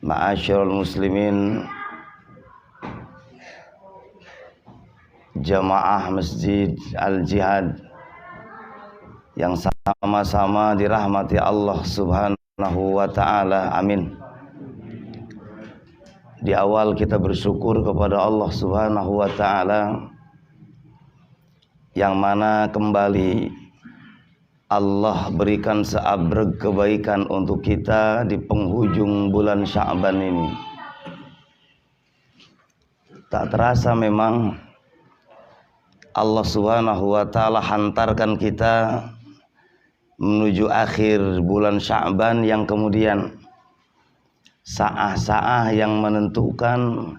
Ma'asyiral muslimin, jamaah Masjid Al-Jihad yang sama-sama dirahmati Allah Subhanahu wa ta'ala, amin. Di awal kita bersyukur kepada Allah Subhanahu wa ta'ala, yang mana kembali Allah berikan seabrek kebaikan untuk kita di penghujung bulan Sya'ban ini. Tak terasa memang Allah Subhanahu wa ta'ala hantarkan kita menuju akhir bulan Sya'ban, yang kemudian saah-saah yang menentukan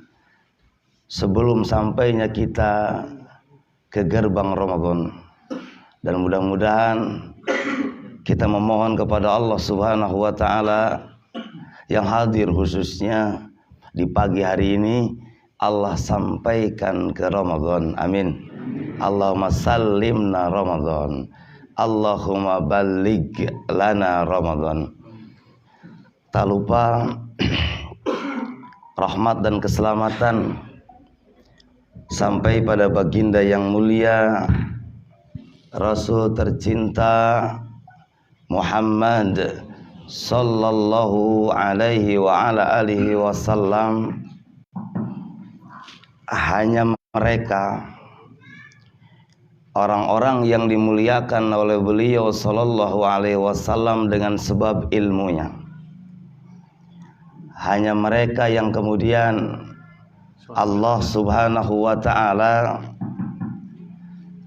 sebelum sampainya kita ke gerbang Ramadan. Dan mudah-mudahan kita memohon kepada Allah Subhanahu wa ta'ala yang hadir khususnya di pagi hari ini, Allah sampaikan ke Ramadan, amin. Allahumma sallimna Ramadan, Allahumma balligh lana Ramadan. Tak lupa rahmat dan keselamatan sampai pada baginda yang mulia, Rasul tercinta Muhammad sallallahu alaihi wa ala alihi wasallam. Hanya mereka orang-orang yang dimuliakan oleh beliau sallallahu alaihi wasallam dengan sebab ilmunya. Hanya mereka yang kemudian Allah Subhanahu wa ta'ala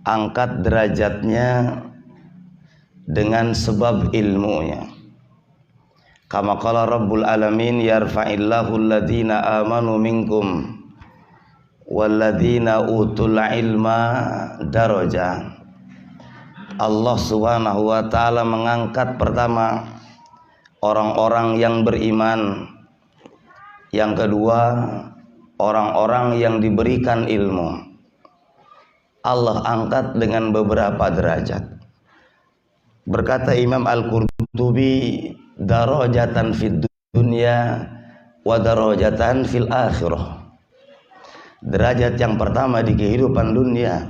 angkat derajatnya dengan sebab ilmunya. Kama qala Rabbul Alamin, yarfa'illahu alladhina amanu minkum walladhina utul ilma daraja. Allah Subhanahu wa ta'ala mengangkat pertama orang-orang yang beriman, yang kedua orang-orang yang diberikan ilmu. Allah angkat dengan beberapa derajat. Berkata Imam Al-Qurtubi, darajatan fid dunya wa darajatan fil akhirah. Derajat yang pertama di kehidupan dunia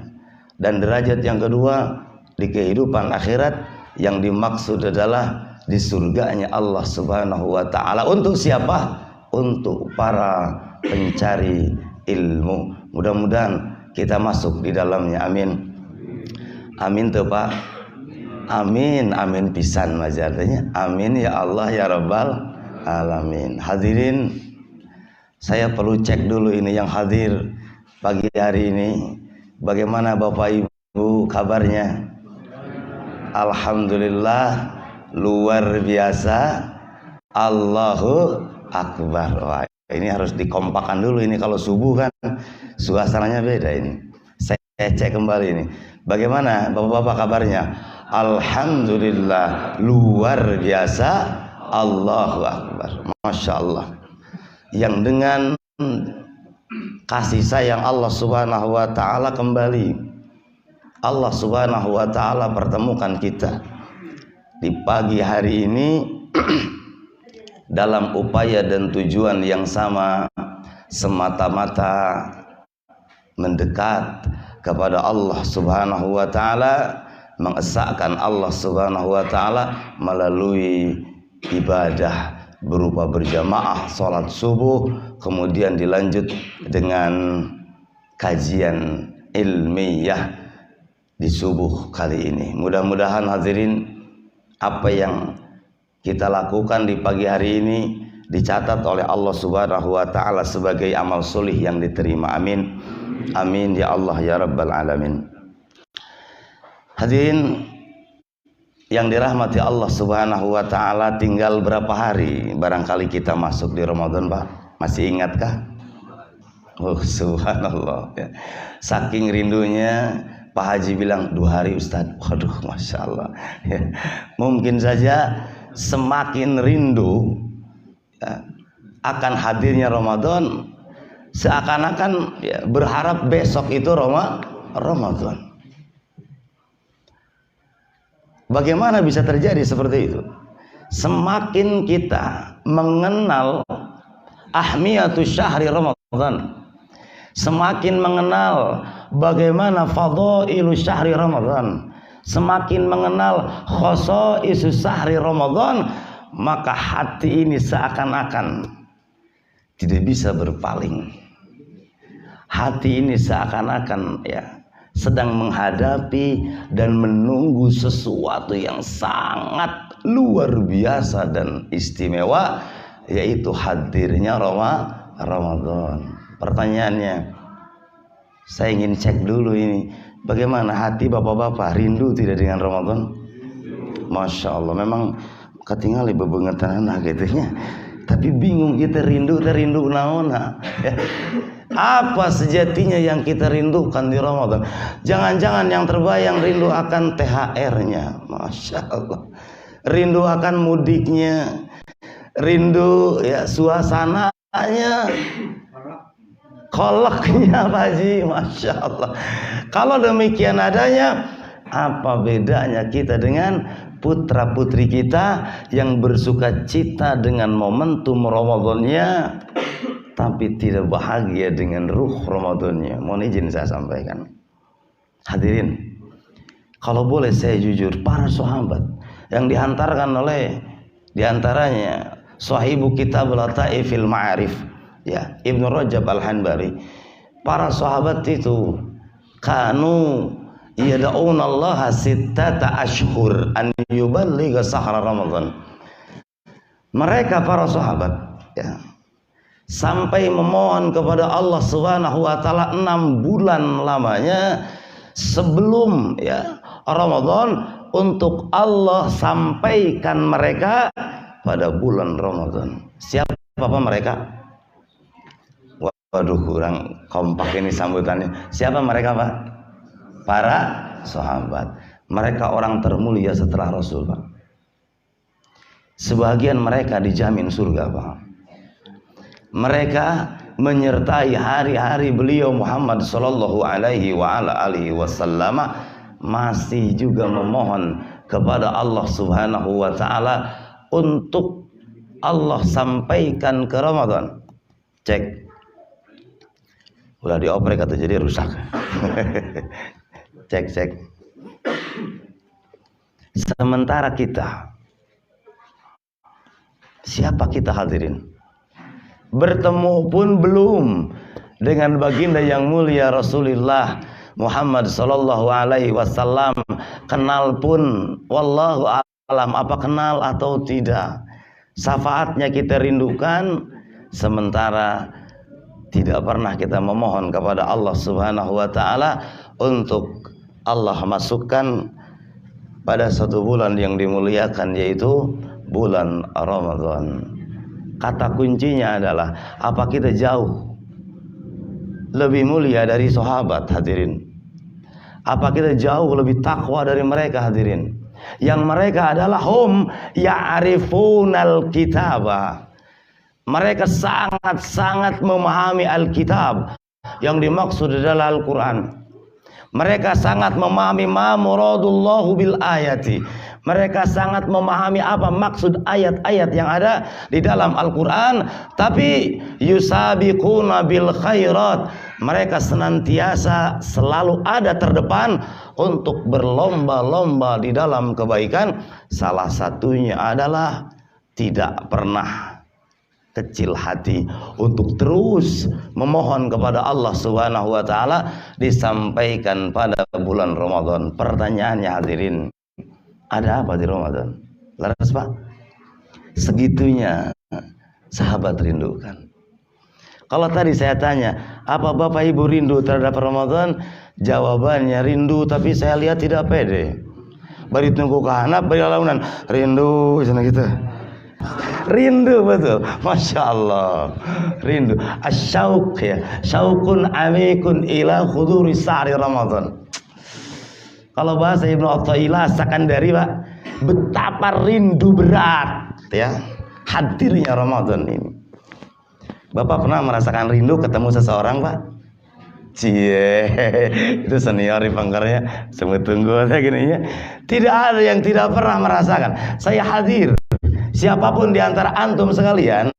dan derajat yang kedua di kehidupan akhirat, yang dimaksud adalah di surganya Allah Subhanahu wa ta'ala. Untuk siapa? Untuk para pencari ilmu. Mudah-mudahan kita masuk di dalamnya, amin. Amin tuh Pak. Amin, amin pisan majarnya. Amin ya Allah ya Rabbal alamin. Hadirin, saya perlu cek dulu ini yang hadir pagi hari ini. Bagaimana Bapak Ibu kabarnya? Alhamdulillah, luar biasa. Allahu Akbar. Wah, ini harus dikompakan dulu ini, kalau subuh kan suasananya beda ini. Saya cek kembali ini. Bagaimana Bapak-bapak kabarnya? Alhamdulillah, luar biasa. Allahu Akbar. Masya Allah. Yang dengan kasih sayang Allah Subhanahu wa ta'ala kembali Allah Subhanahu wa ta'ala pertemukan kita di pagi hari ini dalam upaya dan tujuan yang sama, semata-mata mendekat kepada Allah Subhanahu wa ta'ala, mengesahkan Allah Subhanahu wa ta'ala melalui ibadah berupa berjamaah salat subuh, kemudian dilanjut dengan kajian ilmiah di subuh kali ini. Mudah-mudahan hadirin, apa yang kita lakukan di pagi hari ini dicatat oleh Allah Subhanahu wa ta'ala sebagai amal solih yang diterima, amin. Amin ya Allah ya Rabbal alamin. Hadirin yang dirahmati Allah Subhanahu wa ta'ala, tinggal berapa hari barangkali kita masuk di Ramadan, Pak? Masih ingatkah? Oh subhanallah ya. Saking rindunya Pak Haji bilang 2 hari Ustaz. Waduh Masya Allah ya. Mungkin saja semakin rindu ya, akan hadirnya Ramadan, seakan-akan ya, berharap besok itu Ramadan. Bagaimana bisa terjadi seperti itu? Semakin kita mengenal ahmiyatu syahri Ramadan, semakin mengenal bagaimana fadhailu syahri Ramadan, semakin mengenal khosaisu syahri Ramadan, maka hati ini seakan-akan tidak bisa berpaling. Hati ini seakan-akan sedang menghadapi dan menunggu sesuatu yang sangat luar biasa dan istimewa, yaitu hadirnya Ramadan. Pertanyaannya, saya ingin cek dulu ini, bagaimana hati bapak-bapak, rindu tidak dengan Ramadan? Masya Allah, memang ketinggalan bebengetan anak gitu ya. Tapi bingung kita rindu naona ya. Apa sejatinya yang kita rindukan di Ramadan? Jangan-jangan yang terbayang rindu akan THR-nya, Masya Allah, rindu akan mudiknya, rindu suasananya, kolaknya Pak Haji, Masya Allah. Kalau demikian adanya, apa bedanya kita dengan putra putri kita yang bersuka cita dengan momentum Ramadannya, tapi tidak bahagia dengan ruh Ramadannya? Mohon izin saya sampaikan, hadirin, kalau boleh saya jujur, para sahabat yang dihantarkan diantaranya sahibu kitab Lataifil Ma'arif Ibnu Rajab Al-Hanbali, para sahabat itu kanu yad'una Allah sittata ashhur an yuballigha sahra Ramadan. Mereka para sahabat sampai memohon kepada Allah Subhanahu wa taala 6 bulan lamanya sebelum Ramadan, untuk Allah sampaikan mereka pada bulan Ramadan. Siapa mereka? Waduh, kurang kompak ini sambutannya. Siapa mereka, Pak? Para sahabat. Mereka orang termulia setelah Rasul, Pak. Sebagian mereka dijamin surga, Pak. Mereka menyertai hari-hari beliau Muhammad sallallahu alaihi wasallam, masih juga memohon kepada Allah Subhanahu wa taala untuk Allah sampaikan ke Ramadan. Cek. Udah dioprek atau jadi rusak. Cek. Sementara kita, siapa kita hadirin? Bertemu pun belum dengan baginda yang mulia Rasulullah Muhammad sallallahu alaihi wasallam. Kenal pun wallahu a'lam, apa kenal atau tidak. Syafaatnya kita rindukan, sementara tidak pernah kita memohon kepada Allah Subhanahu wa taala untuk Allah masukkan pada satu bulan yang dimuliakan, yaitu bulan Ramadan. Kata kuncinya adalah, apa kita jauh lebih mulia dari sahabat, hadirin? Apa kita jauh lebih takwa dari mereka, hadirin? Yang mereka adalah hum ya'rifunal kitaba. Mereka sangat-sangat memahami Alkitab. Yang dimaksud adalah Al-Quran. Mereka sangat memahami ma muradullahu bil ayati. Mereka sangat memahami apa maksud ayat-ayat yang ada di dalam Al-Quran. Tapi yusabiquna bil khairat, mereka senantiasa selalu ada terdepan untuk berlomba-lomba di dalam kebaikan. Salah satunya adalah tidak pernah kecil hati untuk terus memohon kepada Allah Subhanahu wa taala disampaikan pada bulan Ramadan. Pertanyaannya hadirin, ada apa di Ramadan? Laras, Pak? Segitunya sahabat rindukan. Kalau tadi saya tanya, apa Bapak Ibu rindu terhadap Ramadan? Jawabannya rindu, tapi saya lihat tidak pede. Bari tunggu kahanap, bari launan, rindu sana gitu. Rindu betul, Masya Allah, rindu. Asyauq syaukun amikun ila khuduri sa'ri Ramadan. Kalau bahasa Ibnu Athaillah Sakandari, Pak, betapa rindu berat hadirnya Ramadan ini. Bapak pernah merasakan rindu ketemu seseorang, Pak? Cie, itu senior di Pangkarnya, semut tunggu gini ya. Tidak ada yang tidak pernah merasakan. Saya hadir. Siapapun di antara antum sekalian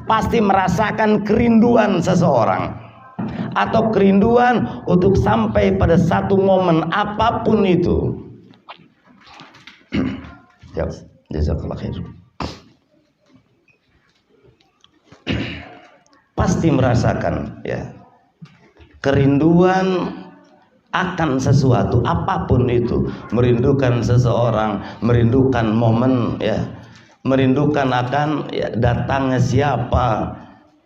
pasti merasakan kerinduan seseorang atau kerinduan untuk sampai pada satu momen apapun itu. Jazakallah khair. Pasti merasakan ya kerinduan akan sesuatu apapun itu, merindukan seseorang, merindukan momen ya, merindukan akan ya, datangnya siapa,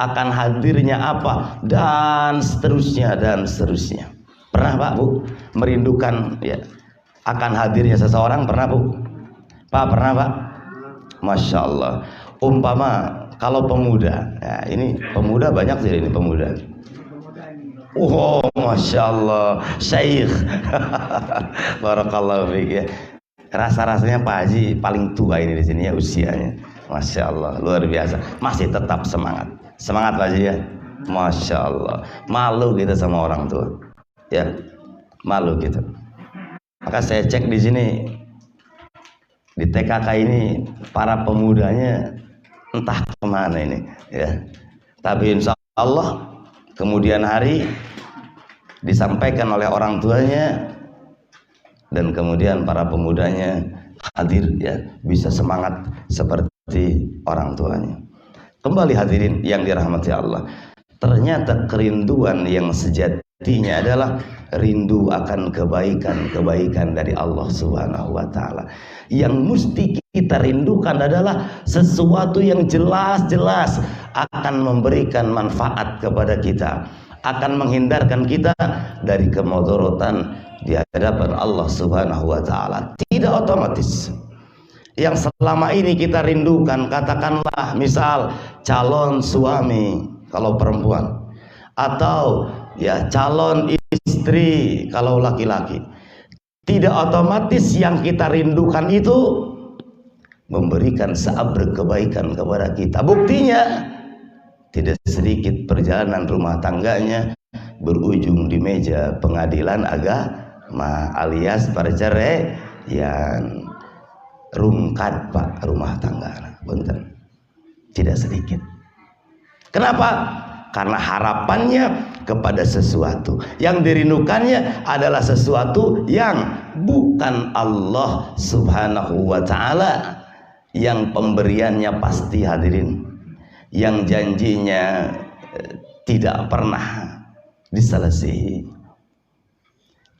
akan hadirnya apa, dan seterusnya dan seterusnya. Pernah Pak Bu merindukan ya akan hadirnya seseorang? Pernah Bu? Pak pernah Pak? Masya Allah. Umpama kalau pemuda, ya ini pemuda banyak sih ini pemuda. Oh, Masya Allah, Syekh. Barakallahu fiik ya. Rasa-rasanya Pak Haji paling tua ini di sini ya usianya. Masya Allah, luar biasa. Masih tetap semangat. Semangat Pak Haji ya. Masya Allah. Malu kita sama orang tua. Ya, malu kita. Maka saya cek di sini di TKK ini para pemudanya entah kemana ini ya. Tapi insya Allah kemudian hari disampaikan oleh orang tuanya dan kemudian para pemudanya hadir ya, bisa semangat seperti orang tuanya. Kembali hadirin yang dirahmati Allah, ternyata kerinduan yang sejatinya adalah rindu akan kebaikan-kebaikan dari Allah Subhanahu wa taala. Yang mesti kita rindukan adalah sesuatu yang jelas-jelas akan memberikan manfaat kepada kita, akan menghindarkan kita dari kemudaratan di hadapan Allah Subhanahu wa taala. Tidak otomatis. Yang selama ini kita rindukan, katakanlah misal calon suami kalau perempuan, atau ya calon istri kalau laki-laki, tidak otomatis yang kita rindukan itu memberikan seabrek kebaikan kepada kita. Buktinya tidak sedikit perjalanan rumah tangganya berujung di meja pengadilan agama alias perceraian. Rungkat Pak rumah tangga, bentar, tidak sedikit. Kenapa? Karena harapannya kepada sesuatu yang dirindukannya adalah sesuatu yang bukan Allah Subhanahu wa ta'ala, yang pemberiannya pasti hadirin, yang janjinya tidak pernah diselesaikan,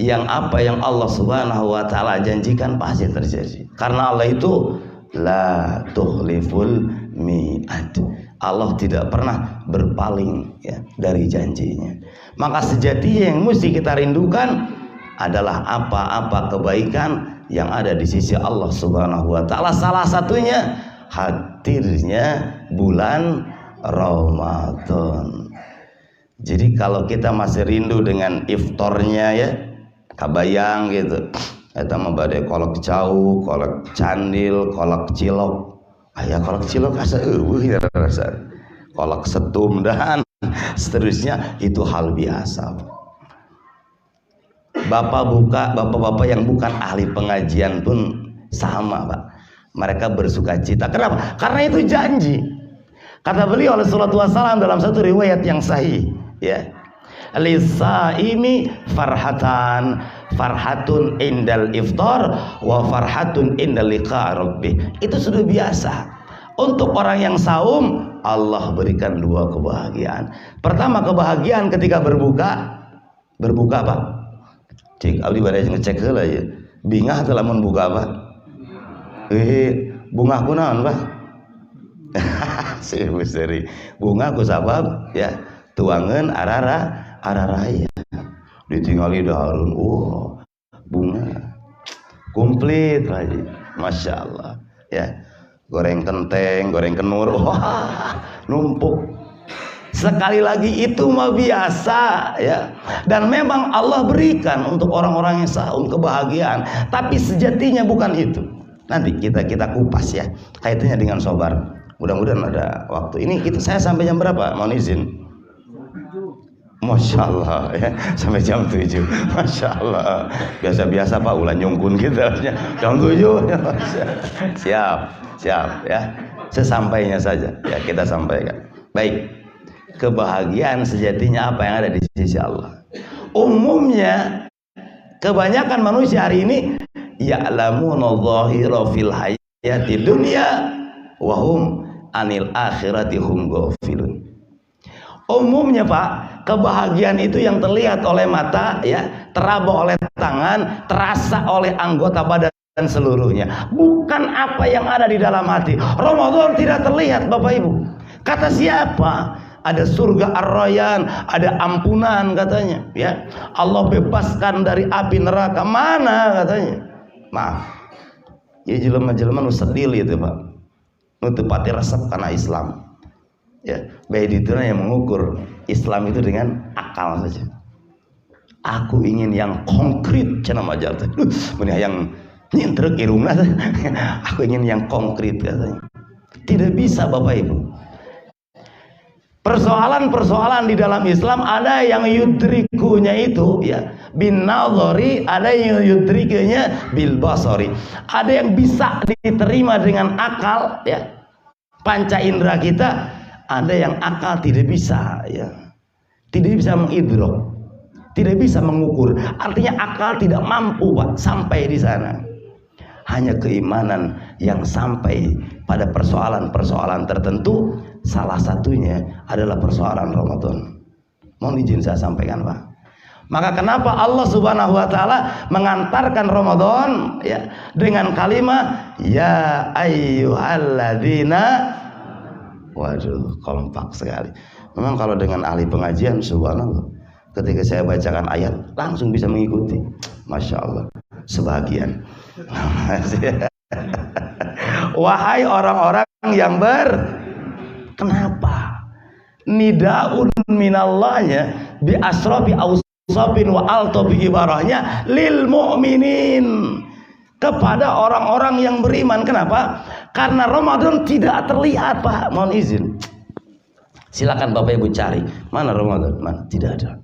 yang apa yang Allah Subhanahu wa ta'ala janjikan pasti terjadi. Karena Allah itu la tukhliful mi'ad, Allah tidak pernah berpaling ya, dari janjinya. Maka sejatinya yang mesti kita rindukan adalah apa-apa kebaikan yang ada di sisi Allah Subhanahu wa ta'ala. Salah satunya hadirnya bulan Ramadan. Jadi kalau kita masih rindu dengan iftarnya ya, kabayang gitu, kita membadai kolak jauh, kolak candil, kolak cilok. Ayah kolak cilok asa ya rasa. Kolak setum dan seterusnya itu hal biasa. Bapak-bapak yang bukan ahli pengajian pun sama Pak. Mereka bersuka cita. Kenapa? Karena itu janji. Kata beliau oleh Rasulullah SAW dalam satu riwayat yang sahih ya, lisaimi farhatun indal iftar wa farhatun indal liqa rabbih. Itu sudah biasa. Untuk orang yang saum, Allah berikan dua kebahagiaan. Pertama, kebahagiaan ketika berbuka. Berbuka Pak. Cik abdi bade ngecek heula ya. Bingah teh lamun buka Pak. Bunga kunaon Pak? Si misteri. Bunga ku sabab ya tuangan araraya ditinggali daun, bunga komplit lagi, masya Allah ya. Goreng kenteng, goreng kenur, numpuk. Sekali lagi itu mah biasa ya, dan memang Allah berikan untuk orang-orang yang saum kebahagiaan, tapi sejatinya bukan itu. Nanti kita kupas ya kaitannya dengan sabar. Mudah-mudahan ada waktu. Ini saya sampai jam berapa? Mohon izin. Masya Allah ya, sampai jam 7. Masya Allah. Biasa-biasa Pak ulah nyungkun kita jam 7. Siap ya. Sesampainya saja ya kita sampaikan. Baik, kebahagiaan sejatinya apa yang ada di sisi Allah? Umumnya kebanyakan manusia hari ini ya'lamuna dhahira fil hayati dunya wa hum anil akhirati hum ghafilun. Umumnya Pak, kebahagiaan itu yang terlihat oleh mata, ya, teraba oleh tangan, terasa oleh anggota badan dan seluruhnya, bukan apa yang ada di dalam hati. Ramadan tidak terlihat Bapak Ibu. Kata siapa? Ada surga Ar-Rayyan, ada ampunan katanya, ya. Allah bebaskan dari api neraka. Mana katanya? Maaf. Ya jelema-jelema nu sedil itu Pak. Nu teu pati resep karena Islam. Ya, baik itu yang mengukur Islam itu dengan akal saja. Aku ingin yang konkret cenah majal teh. Mun yang nyintrek irungna. Aku ingin yang konkret katanya. Tidak bisa Bapak Ibu. Persoalan-persoalan di dalam Islam ada yang yudrikunya itu ya bin nadhari, ada yang yudrikunya bil basari. Ada yang bisa diterima dengan akal ya. Panca indera kita, ada yang akal tidak bisa ya. Tidak bisa mengidrok, tidak bisa mengukur. Artinya akal tidak mampu Pak sampai di sana. Hanya keimanan yang sampai pada persoalan-persoalan tertentu. Salah satunya adalah persoalan Ramadan. Mohon izin saya sampaikan Pak. Maka kenapa Allah Subhanahu wa taala mengantarkan Ramadan ya dengan kalimat ya ayyuhalladzina. Waduh, kompak sekali. Memang kalau dengan ahli pengajian subhanallah, ketika saya bacakan ayat langsung bisa mengikuti. Masya Allah, sebagian. Wahai orang-orang yang kenapa? Nidaun minallahnya bi asrafi ausafin wa altabi ibarahnya lil mu'minin, kepada orang-orang yang beriman. Kenapa? Karena Ramadan tidak terlihat Pak. Mohon izin, silakan Bapak Ibu cari mana Ramadan, mana, tidak ada.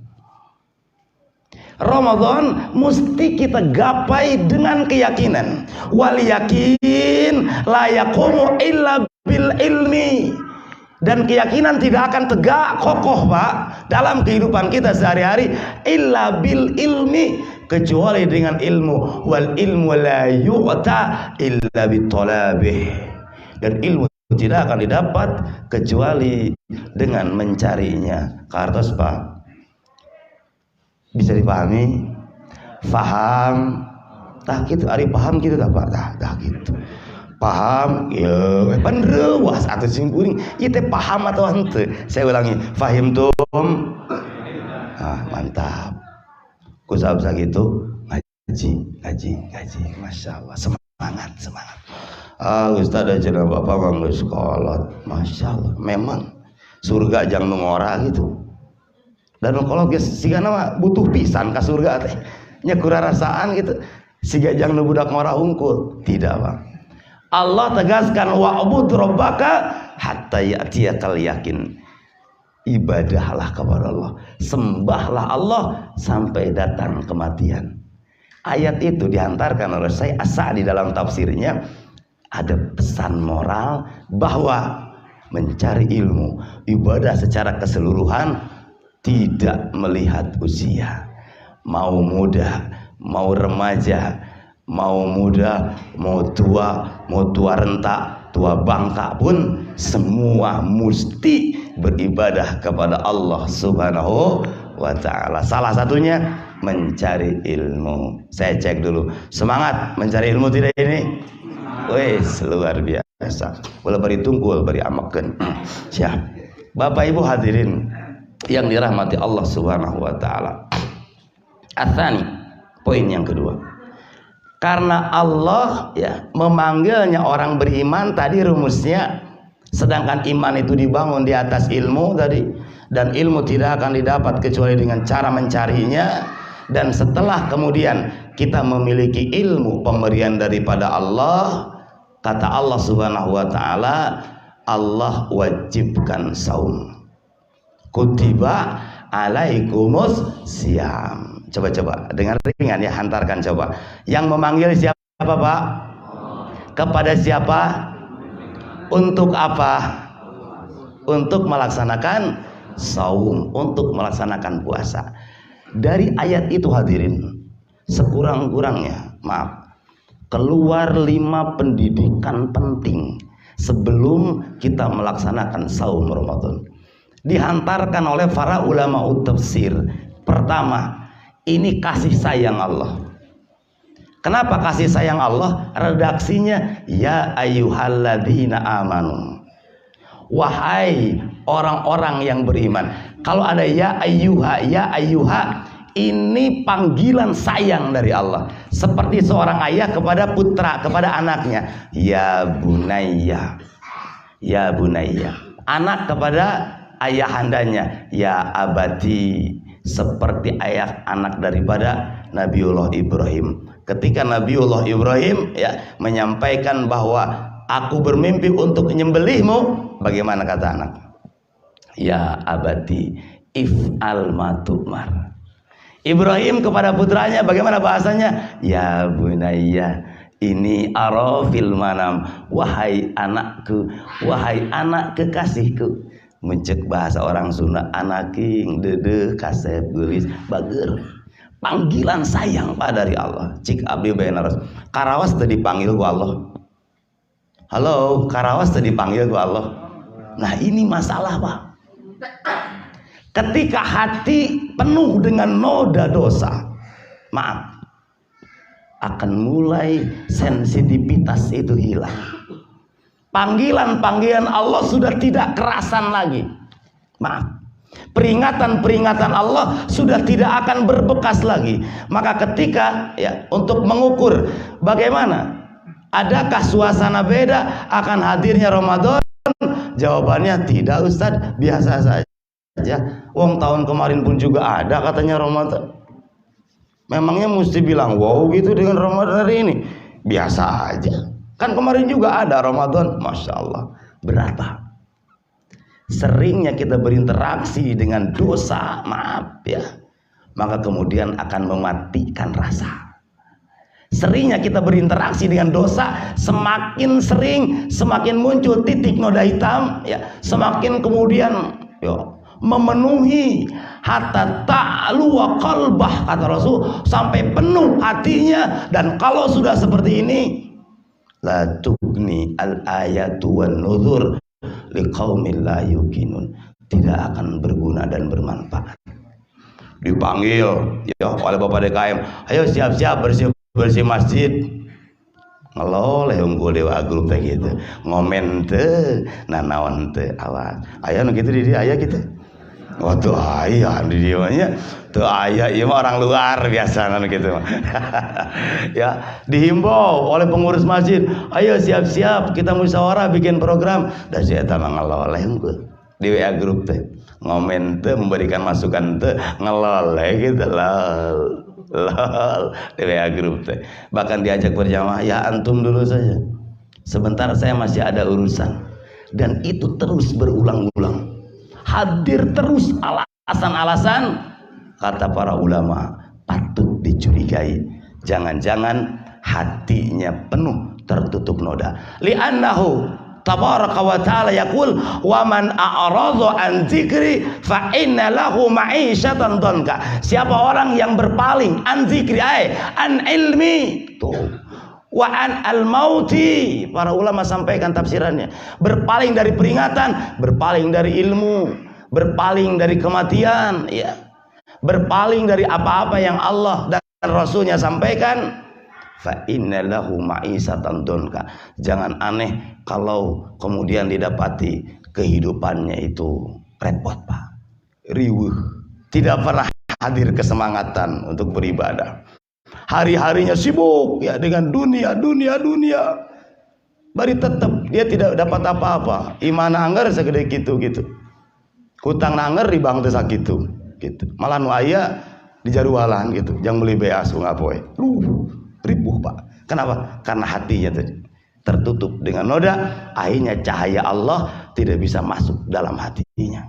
Ramadan mesti kita gapai dengan keyakinan. Wal yakin la yaqumu illa bil ilmi. Dan keyakinan tidak akan tegak kokoh Pak dalam kehidupan kita sehari-hari illa bil ilmi, kecuali dengan ilmu. Wal ilmu la yu'ta illa bitolabih. Dan ilmu tidak akan didapat kecuali dengan mencarinya. Kartos Pak, bisa dipahami? Faham? Tah gitu, ari paham gitu tak Pak? Tah gitu. Paham? Ya, bener was atau sing kuring. Ieu teh paham atau henteu? Saya ulangi. Fahim tum? Ah, mantap. Ku sabsa gitu ngaji. Masya Allah, semangat. Ah, Ustaz aja Bapak mah geus kolot. Masya Allah, memang surga jang nu ngora gitu. Dan kalau geus sigana mah butuh pisan ka surga teh. Nya kurarasaan gitu. Siga jang nu budak ngora hungkul. Tidak, Bang. Allah tegaskan wa'bud rabbaka hatta ya'tiyakal yakin. Ibadahlah kepada Allah, sembahlah Allah sampai datang kematian. Ayat itu dihantarkan oleh Syekh As-Sa'di dalam tafsirnya. Ada pesan moral bahwa mencari ilmu, ibadah secara keseluruhan tidak melihat usia. Mau muda, mau remaja, mau muda, mau tua renta, tua bangka pun semua mesti beribadah kepada Allah Subhanahu wa ta'ala. Salah satunya mencari ilmu. Saya cek dulu, semangat mencari ilmu tidak ini? Wes, luar biasa. Boleh beri tungkul, beri amakeun. Siap. Bapak Ibu hadirin yang dirahmati Allah Subhanahu wa ta'ala. Atsani, poin yang kedua. Karena Allah ya memanggilnya orang beriman tadi rumusnya, sedangkan iman itu dibangun di atas ilmu tadi, dan ilmu tidak akan didapat kecuali dengan cara mencarinya. Dan setelah kemudian kita memiliki ilmu pemberian daripada Allah, kata Allah Subhanahu wa ta'ala, Allah wajibkan saum. Kutiba alaikumus siyam. Coba dengar ringan ya, hantarkan coba. Yang memanggil siapa Pak? Kepada siapa? Untuk apa? untuk melaksanakan saum, untuk melaksanakan puasa. Dari ayat itu hadirin, sekurang-kurangnya, maaf, keluar 5 pendidikan penting sebelum kita melaksanakan saum Ramadan. Dihantarkan oleh para ulama tafsir. Pertama, ini kasih sayang Allah. Kenapa kasih sayang Allah? Redaksinya ya ayyuhalladzina amanu. Wahai orang-orang yang beriman. Kalau ada ya ayyuha, ini panggilan sayang dari Allah. Seperti seorang ayah kepada putra, kepada anaknya. Ya bunayya. Ya bunayya. Anak kepada ayahandanya. Ya abati. Seperti ayah anak daripada Nabiullah Ibrahim. Ketika Nabiullah Ibrahim menyampaikan bahwa aku bermimpi untuk menyembelihmu, bagaimana kata anak? Ya abati if'al ma tu'mar. Ibrahim kepada putranya bagaimana bahasanya? Ya bunayya ini arafil manam. Wahai anakku, wahai anak kekasihku. Mencek bahasa orang Sunda, anaking dede kasep gelis bager. Panggilan sayang Pak dari Allah. Cik abdi benaros. Karawas tadi dipanggil ku Allah. Halo, Karawas tadi dipanggil ku Allah. Nah ini masalah Pak. Ketika hati penuh dengan noda dosa, maaf, akan mulai sensitivitas itu hilang. Panggilan-panggilan Allah sudah tidak kerasan lagi. Maaf. Peringatan-peringatan Allah sudah tidak akan berbekas lagi. Maka ketika untuk mengukur bagaimana, adakah suasana beda akan hadirnya Ramadan? Jawabannya tidak Ustadz, biasa saja. Wong tahun kemarin pun juga ada katanya Ramadan. Memangnya mesti bilang wow gitu dengan Ramadan hari ini? Biasa aja. Kan kemarin juga ada Ramadan. Masya Allah. Berapa seringnya kita berinteraksi dengan dosa, maaf maka kemudian akan mematikan rasa. Seringnya kita berinteraksi dengan dosa, semakin sering semakin muncul titik noda hitam, semakin kemudian memenuhi hatta ta'lu wa qalbah, kata Rasul, sampai penuh hatinya. Dan kalau sudah seperti ini, la tugni al ayatu wan nuzur liqaumin la yuqinun, tidak akan berguna dan bermanfaat. Dipanggil oleh Bapak DKM, ayo siap-siap bersih masjid. Ngeloleh unggul dewa grup kayak gitu, ngomen teh nanaon teh awas aya nu kitu di dia aya gitu. Waktu ayah di dia nya teu aya, ieu mah orang luar biasa kan gitu. Dihimbau oleh pengurus masjid, ayo siap-siap kita musyawarah bikin program. Da si eta mah ngeloleh unggul di WA grup teh, ngomen teh, memberikan masukan teh, ngeloleh gitu lol di WA grup teh. Bahkan diajak berjamaah, ya antum dulu saja, sebentar saya masih ada urusan. Dan itu terus berulang-ulang, hadir terus alasan-alasan. Kata para ulama, patut dicurigai, jangan-jangan hatinya penuh tertutup noda. Li'annahu tabaraka wa ta'ala yaqul wa man a'radha an dzikri fa inna lahu ma'isyatan dhanka. Siapa orang yang berpaling an dzikri an ilmi tuh wa an al mauti, para ulama sampaikan tafsirannya, berpaling dari peringatan, berpaling dari ilmu, berpaling dari kematian, berpaling dari apa-apa yang Allah dan Rasulnya sampaikan. Fa inna lahu ma'isyatan dhanka. Jangan aneh kalau kemudian didapati kehidupannya itu repot Pak, riweuh, tidak pernah hadir kesemangatan untuk beribadah. Hari-harinya sibuk dengan dunia. Bari tetap dia tidak dapat apa-apa. Iman anggar segede gitu. Hutang anggar di bank teh sakitu gitu. Malah nu aya di jarualan gitu, jang beli beas ngapoe. Ribuh Pak. Kenapa? Karena hatinya tertutup dengan noda, akhirnya cahaya Allah tidak bisa masuk dalam hatinya.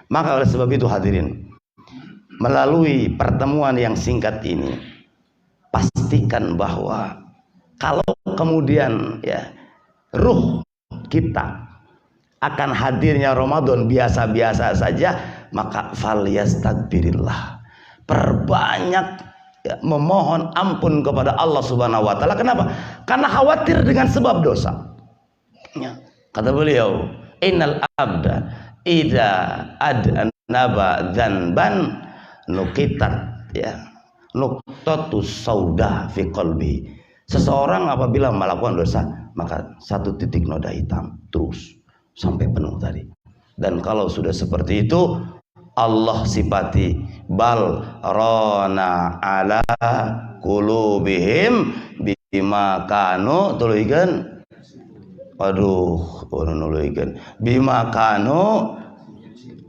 Maka oleh sebab itu hadirin, melalui pertemuan yang singkat ini, pastikan bahwa kalau kemudian ruh kita akan hadirnya Ramadan biasa-biasa saja, maka falyastagfirillah, perbanyak ya, memohon ampun kepada Allah Subhanahu wa taala. Kenapa? Karena khawatir dengan sebab dosa ya. Kata beliau, innal abda idza adnaba dzanban nukitat ya nuqtatus sauda fi qalbi. Seseorang apabila melakukan dosa, maka satu titik noda hitam terus sampai penuh tadi. Dan kalau sudah seperti itu, Allah sifati bal rana ala qulubihim bima kanu tuluikeun. Aduh, nuluikeun bima kanu.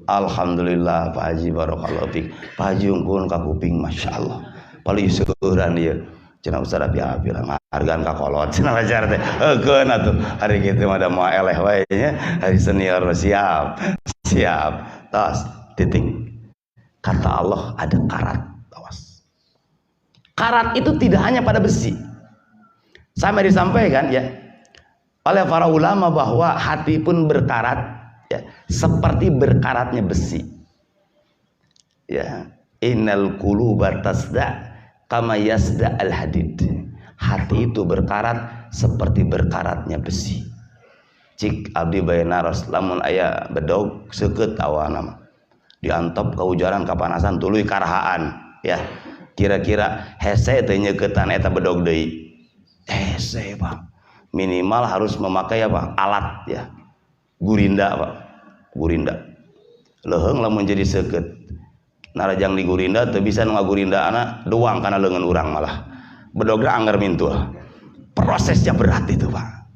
Alhamdulillah Pak Haji barakallahu fik. Pak Haji unggul ka kuping masyaallah. Paling seueuran ieu. Cenah Ustaz Abi bilang hargaan ka kolot cenah pacar teh. Eukeun atuh. Hari kitu mah da moal eleh wae nya. Hari senior siap. Siap. Tos titik. Kata Allah ada karat. Awas. Karat itu tidak hanya pada besi. Sampai disampaikan ya oleh para ulama bahwa hati pun berkarat. Ya, seperti berkaratnya besi. Ya, innal quluba tasda kama yasda al hadid. Hati itu berkarat seperti berkaratnya besi. Cik abdi bayenaros lamun aya bedog seukeut awana mah. Diantop ka ujaran kapanasan tuluy karahaan ya. Kira-kira hese teh nyeuketan eta bedog deui. Hese, Pak. Minimal harus memakai apa? Alat ya. Gurinda Pak, gurinda leuheung lamun jadi seukeut narajang di gurinda teu bisa ngagurinda anak doang karena leungeun urang malah bedogna anggar mintuh. Prosesnya berat itu Pak,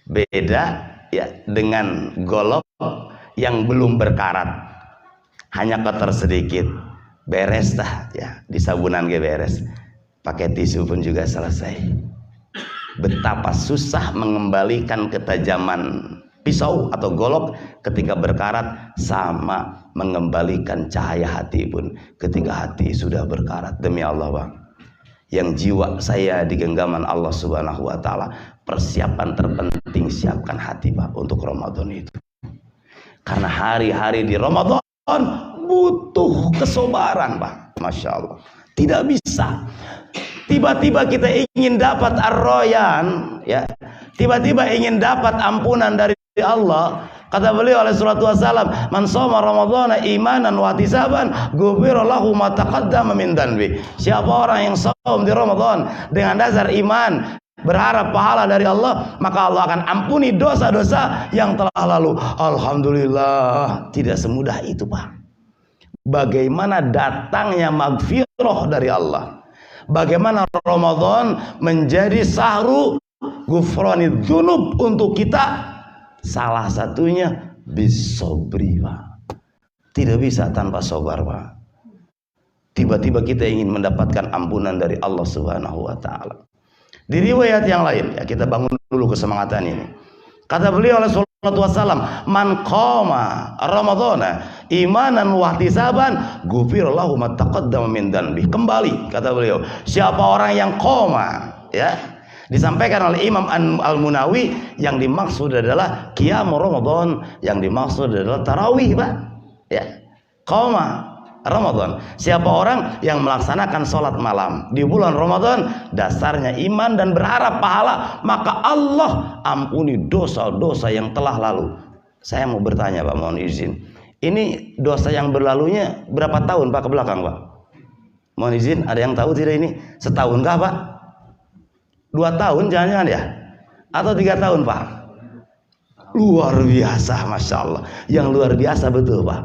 beda ya dengan golok yang belum berkarat, hanya kotor sedikit beres dah ya, di sabunan ge beres, pakai tisu pun juga selesai. Betapa susah mengembalikan ketajaman pisau atau golok ketika berkarat, sama mengembalikan cahaya hati pun ketika hati sudah berkarat. Demi Allah Bang, yang jiwa saya di genggaman Allah Subhanahu wa taala, persiapan terpenting siapkan hati Pak untuk Ramadan itu. Karena hari-hari di Ramadan butuh kesabaran Pak. Masya Allah, tidak bisa tiba-tiba kita ingin dapat ar-royan ya, tiba-tiba ingin dapat ampunan dari Allah. Kata beliau alaihi salatu wasalam, man shoma ramadhana imanan wa ihtisaban ghufira lahu ma taqaddama min dhanbi. Siapa orang yang shaum di Ramadan dengan dasar iman, berharap pahala dari Allah, maka Allah akan ampuni dosa-dosa yang telah lalu. Alhamdulillah, tidak semudah itu Pak. Bagaimana datangnya maghfirah dari Allah, bagaimana Ramadan menjadi sahru ghufranidz dzunub untuk kita. Salah satunya bisobri Pak. Tidak bisa tanpa sabar Pak. Tiba-tiba kita ingin mendapatkan ampunan dari Allah Subhanahu wa taala. Di riwayat yang lain ya, kita bangun dulu kesemangatan ini. Kata beliau alaihi salatu wasallam, man qama ramadhana imanan wa ihtisaban ghufira lahu ma taqaddama min dhanbi. Kembali kata beliau, siapa orang yang qama ya, disampaikan oleh Imam Al-Munawi, yang dimaksud adalah qiyam Ramadan, yang dimaksud adalah tarawih Pak ya. Qama Ramadan, siapa orang yang melaksanakan sholat malam di bulan Ramadan, dasarnya iman dan berharap pahala, maka Allah ampuni dosa-dosa yang telah lalu. Saya mau bertanya Pak, mohon izin, ini dosa yang berlalunya berapa tahun Pak ke belakang Pak? Mohon izin, ada yang tahu tidak ini? Setahun kah Pak? 2 tahun jangan-jangan ya? Atau 3 tahun Pak? Luar biasa, Masya Allah. Yang luar biasa betul Pak,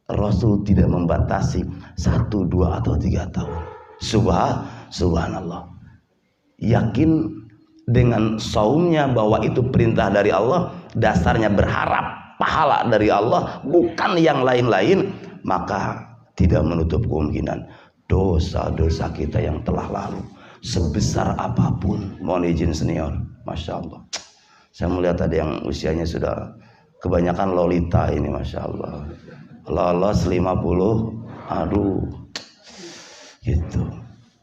Rasul tidak membatasi 1, 2 atau 3 tahun. Subhanallah. Yakin dengan saumnya bahwa itu perintah dari Allah, dasarnya berharap pahala dari Allah, bukan yang lain-lain, maka tidak menutup kemungkinan dosa-dosa kita yang telah lalu, sebesar apapun. Mohon izin senior, Masya Allah, saya melihat ada yang usianya sudah kebanyakan lolita ini, Masya Allah, lolos 50, aduh gitu,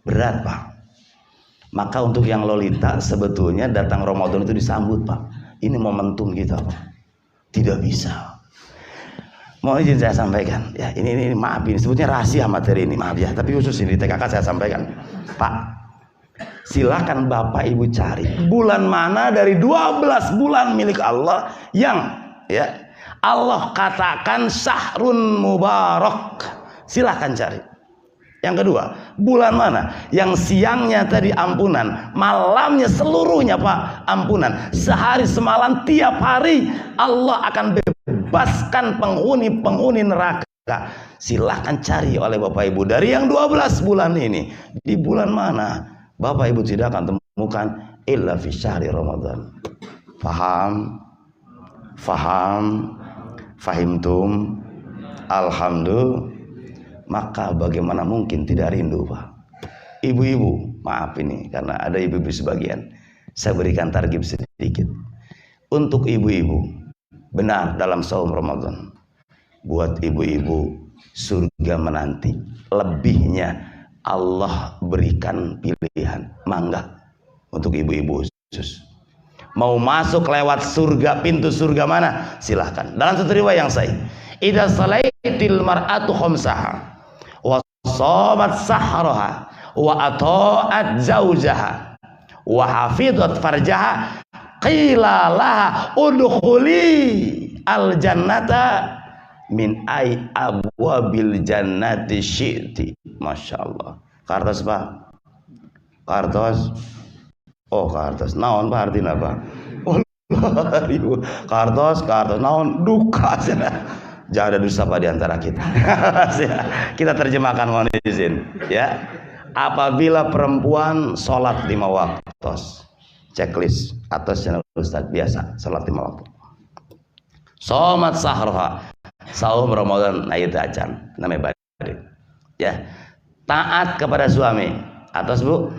berat Pak. Maka untuk yang lolita sebetulnya datang Ramadan itu disambut Pak. Ini momentum kita Pak, Tidak bisa. Mau izin saya sampaikan, ya ini maaf, ini sebutnya rahasia materi ini, maaf ya, tapi khusus ini di TKK saya sampaikan. Pak, silakan Bapak Ibu cari bulan mana dari 12 bulan milik Allah yang ya Allah katakan syahrun mubarak. Silakan cari. Yang kedua, bulan mana yang siangnya tadi ampunan, malamnya seluruhnya Pak ampunan, sehari semalam tiap hari Allah akan bebaskan penghuni neraka. Silahkan cari oleh Bapak Ibu dari yang 12 bulan ini. Di bulan mana Bapak Ibu tidak akan temukan illa fi syahri Ramadan. Fahimtum? Alhamdulillah. Maka bagaimana mungkin tidak rindu, Pak? Ibu-ibu, maaf ini karena ada ibu-ibu sebagian, saya berikan targib sedikit untuk ibu-ibu. Benar, dalam saum Ramadan buat ibu-ibu surga menanti, lebihnya Allah berikan pilihan. Mangga untuk ibu-ibu khusus mau masuk lewat surga, pintu surga mana silahkan. Dalam satu riwayat yang sahih, idza salaitil mar'atu khamsaha wa shamat sahraha wa ata'at zaujaha wa hafizat farjaha qila laha udkhuli al jannata min ay abwabil jannati syi'ti. Masyaallah. Kartos Pak, kartos. Oh kartos naon Pak artinya Pak? Oh kartos naon duka. Jangan ada dusta Pak di antara kita. Kita terjemahkan, mohon izin ya. Apabila perempuan sholat 5 waktu, checklist atau channel Ustaz biasa sholat 5 waktu. Sholat sahroha, saum Ramadan naik acan, namanya badik. Ya, taat kepada suami. Atas Bu.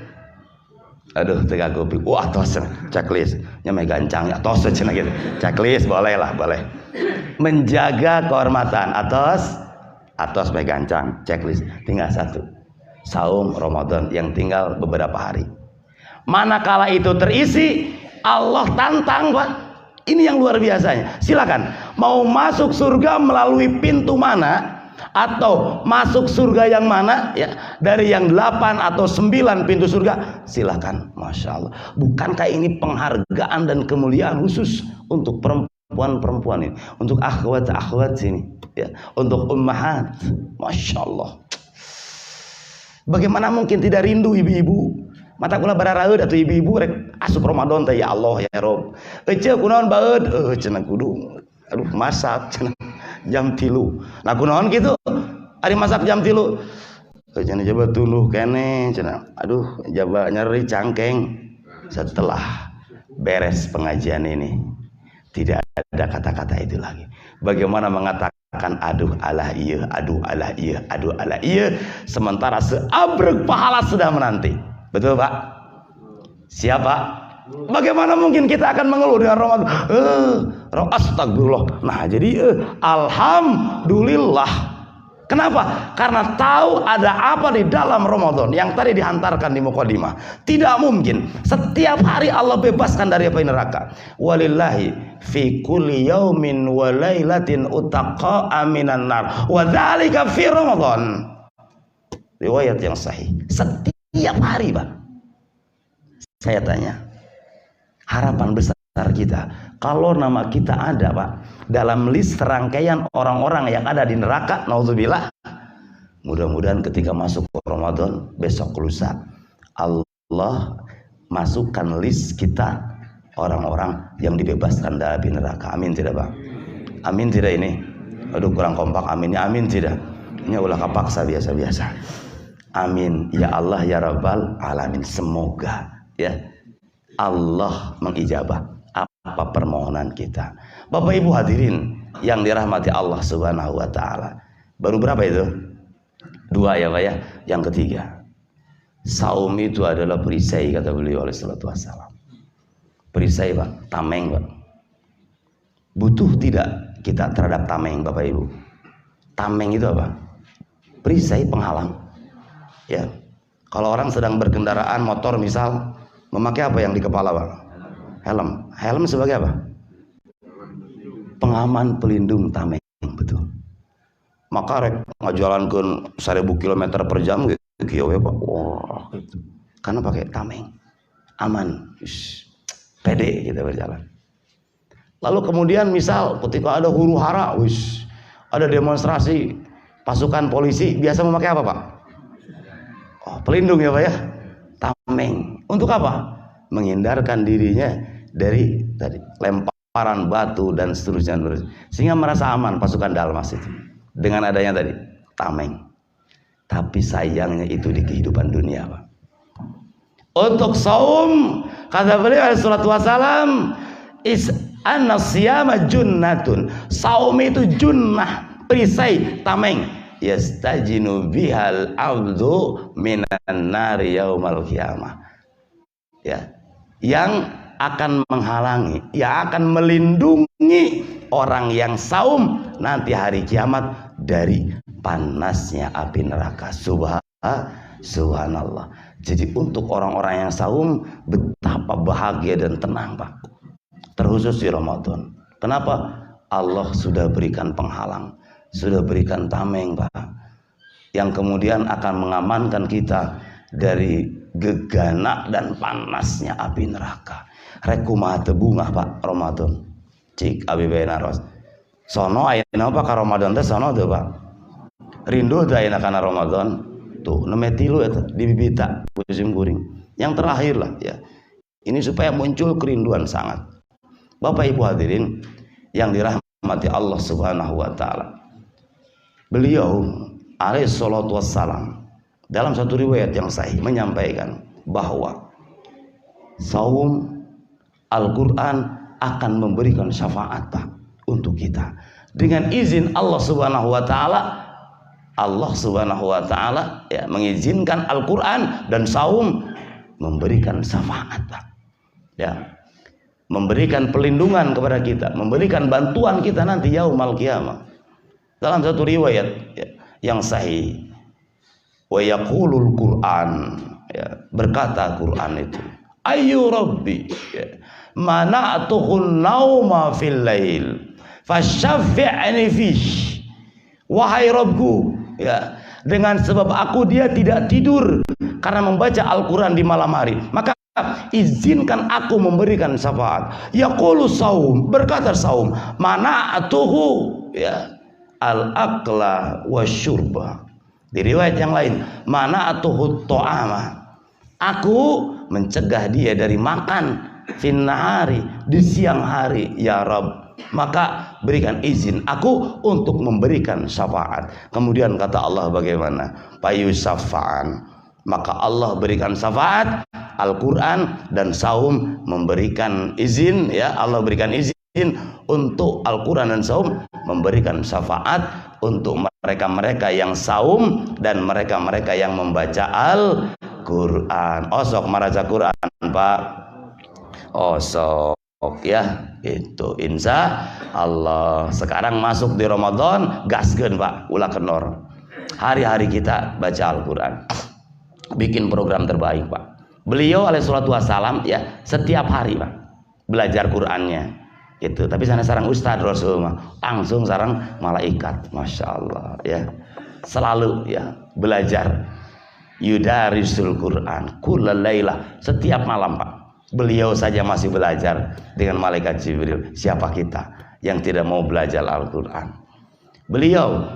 Aduh, tegak kopi. Wah, tos checklist. Nyamai gancang ya, tos cenah gitu. Checklist boleh lah, boleh. Menjaga kehormatan atas baik gancang, checklist tinggal 1. Saum Ramadan yang tinggal beberapa hari. Manakala itu terisi, Allah tantang Pak. Ini yang luar biasanya. Silakan mau masuk surga melalui pintu mana atau masuk surga yang mana ya, dari yang 8 atau 9 pintu surga silakan. Masya Allah, bukankah ini penghargaan dan kemuliaan khusus untuk perempuan-perempuan ini, untuk akhwat-akhwat sini ya, untuk ummahat. Masya Allah, bagaimana mungkin tidak rindu ibu-ibu? Mata kula bararaeud atuh ibu-ibu rek asup Ramadan teh, ya Allah ya Rob. Ece kunaon baeud? Cenah kudu aduh masak cenah jam 3. Nah kunaon kitu? Ari masak jam 3. Cenah coba tuluh kene cenah. Aduh coba nyeri cangkeng. Setelah beres pengajian ini tidak ada kata-kata itu lagi. Bagaimana mengatakan aduh alah iya, aduh alah iya, aduh alah iya, sementara seabrek pahala sudah menanti. Betul Pak? Siapa? Bagaimana mungkin kita akan mengeluh dengan Ramadan? Astagfirullah. Nah jadi alhamdulillah. Kenapa? Karena tahu ada apa di dalam Ramadan yang tadi dihantarkan di mukadimah. Tidak mungkin setiap hari Allah bebaskan dari api neraka. Walillahi fi kulli yaumin wa lailatin utaqa aminan nar. Wa dzalika fi Ramadan. Riwayat yang sahih. Setiap hari Pak. Saya tanya, harapan besar kita kalau nama kita ada Pak dalam list rangkaian orang-orang yang ada di neraka, naudzubillah, mudah-mudahan ketika masuk Ramadan besok lusa Allah masukkan list kita orang-orang yang dibebaskan dari neraka. Amin tidak Pak? Amin tidak ini? Aduh kurang kompak aminnya. Amin tidak? Ini ulah kapaksa biasa-biasa. Amin ya Allah ya Rabbal Alamin. Semoga ya Allah mengijabah apa permohonan kita. Bapak Ibu hadirin yang dirahmati Allah Subhanahu wa taala. Baru berapa itu? 2 ya Pak ya. Yang ketiga, saum itu adalah perisai kata beliau alaihi salatu wassalam. Perisai Pak, tameng Pak. Butuh tidak kita terhadap tameng Bapak Ibu? Tameng itu apa? Perisai penghalang. Ya. Kalau orang sedang berkendaraan motor misal, memakai apa yang di kepala Pak? Helm. Helm sebagai apa? pengaman pelindung tameng, betul. Maka rek ngajalankeun 1000 km per jam gitu kieu we Pak. Wah, gitu. Karena pakai tameng. Aman. Pede kita berjalan. Lalu kemudian misal ketika ada huru-hara, ada demonstrasi, pasukan polisi biasa memakai apa Pak? Oh, pelindung ya Pak ya. Tameng. Untuk apa? Menghindarkan dirinya dari tadi lemparan batu dan seterusnya, sehingga merasa aman pasukan Dalmas itu dengan adanya tadi tameng. Tapi sayangnya itu di kehidupan dunia Pak. Untuk saum kata beliau alaihi salatu wasalam, is an-siyama junnatun. Saum itu junnah, perisai, tameng. Yastajinu bihal abdu minan nari yaumal qiyamah. Ya, yang akan menghalangi, yang akan melindungi orang yang saum nanti hari kiamat dari panasnya api neraka. Subhanallah. Jadi untuk orang-orang yang saum betapa bahagia dan tenang Pak. Terkhusus di Ramadan. Kenapa? Allah sudah berikan penghalang, sudah berikan tameng Pak, yang kemudian akan mengamankan kita dari gegana dan panasnya api neraka. Rek kumaha teu bungah Pak Ramadan. Cik abi bae ros. Sono ayeuna Pak ka Ramadan teh sono teu Pak. Rindu teh ayeuna kana Ramadan. Tuh, nemeh tilu eta di bibita musim kuring. Yang terakhir lah ya. Ini supaya muncul kerinduan sangat. Bapak Ibu hadirin yang dirahmati Allah Subhanahu wa taala. Beliau alaihi salatu wassalam dalam satu riwayat yang sahih menyampaikan bahwa saum Al-Qur'an akan memberikan syafaat Pak untuk kita. Dengan izin Allah Subhanahu wa taala, Allah Subhanahu wa taala ya mengizinkan Al-Qur'an dan saum memberikan syafaat Pak. Ya. Memberikan pelindungan kepada kita, memberikan bantuan kita nanti yaumul qiyamah. Dalam satu riwayat ya, yang sahih, wa yaqulul Qur'an, ya, berkata Quran itu, ayu rabbi ya, mana'tuhun nauma fil lail fasyaffi'ni fish. Wahai Rabbku ya, dengan sebab aku dia tidak tidur karena membaca Al-Quran di malam hari, maka izinkan aku memberikan syafaat. Yaqulu saum, berkata saum, mana'tuhu ya al-akla wasyurba. Di riwayat yang lain, mana'tuhu ta'ama, aku mencegah dia dari makan finnahari, di siang hari ya Rabb, maka berikan izin aku untuk memberikan syafaat. Kemudian kata Allah bagaimana? Payusafa'an, maka Allah berikan syafaat. Al-Quran dan saum memberikan izin ya, Allah berikan izin untuk Al-Quran dan saum memberikan syafaat untuk mereka-mereka yang saum dan mereka-mereka yang membaca Al-Quran. Osok maraca Quran Pak, osok ya, itu insya Allah. Sekarang masuk di Ramadan, gaskeun Pak, ulah kenor. Hari-hari kita baca Al-Quran, bikin program terbaik Pak. Beliau alaihi salatu wassalam ya setiap hari Pak belajar Qurannya itu. Tapi sana sarang Ustadz Rasul langsung sarang malaikat, masya Allah ya, selalu ya belajar. Yudarisul Quran kullal lailah, setiap malam Pak. Beliau saja masih belajar dengan malaikat Jibril. Siapa kita yang tidak mau belajar Al-Quran? Beliau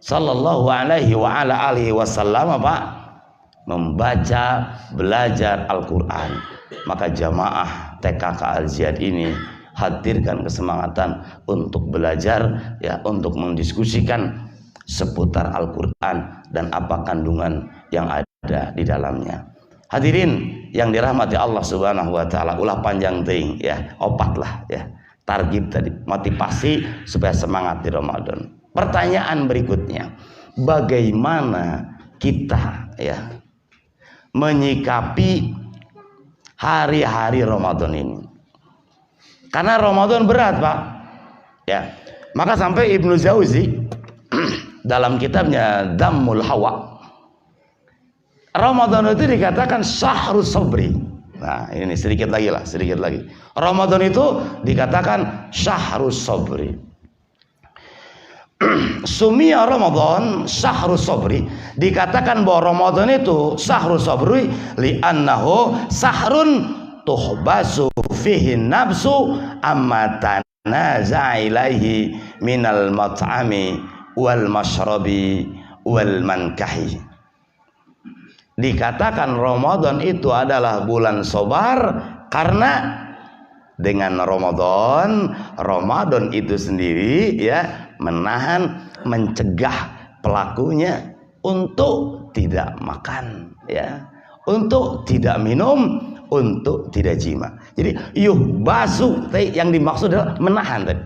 sallallahu alaihi wa ala alihi wasallam Pak membaca, belajar Al-Quran. Maka jamaah TKK Al-Ziyad ini hadirkan kesemangatan untuk belajar ya, untuk mendiskusikan seputar Al-Quran dan apa kandungan yang ada di dalamnya. Hadirin yang dirahmati Allah Subhanahu wa taala, ulah panjang teuing ya, opat lah ya. Targib tadi, motivasi supaya semangat di Ramadan. Pertanyaan berikutnya, bagaimana kita ya menyikapi hari-hari Ramadan ini? Karena Ramadan berat Pak ya. Maka sampai Ibnu Jauzi dalam kitabnya Dhammul Hawa, Ramadan itu dikatakan syahrus sabri. Nah ini sedikit lagi. Ramadan itu dikatakan syahrus sabri, Sumia Ramadan syahrus sabri, dikatakan bahwa Ramadan itu syahrus sabri li'annahu sahrun tuhbasu fihi nafsu amma tanaza ilaihi minal mat'ami wal mashrabi wal mankahi. Dikatakan Ramadan itu adalah bulan sabar karena dengan Ramadan itu sendiri ya menahan, mencegah pelakunya untuk tidak makan ya, untuk tidak minum, untuk tidak jima. Jadi yuhbasu yang dimaksud adalah menahan tadi.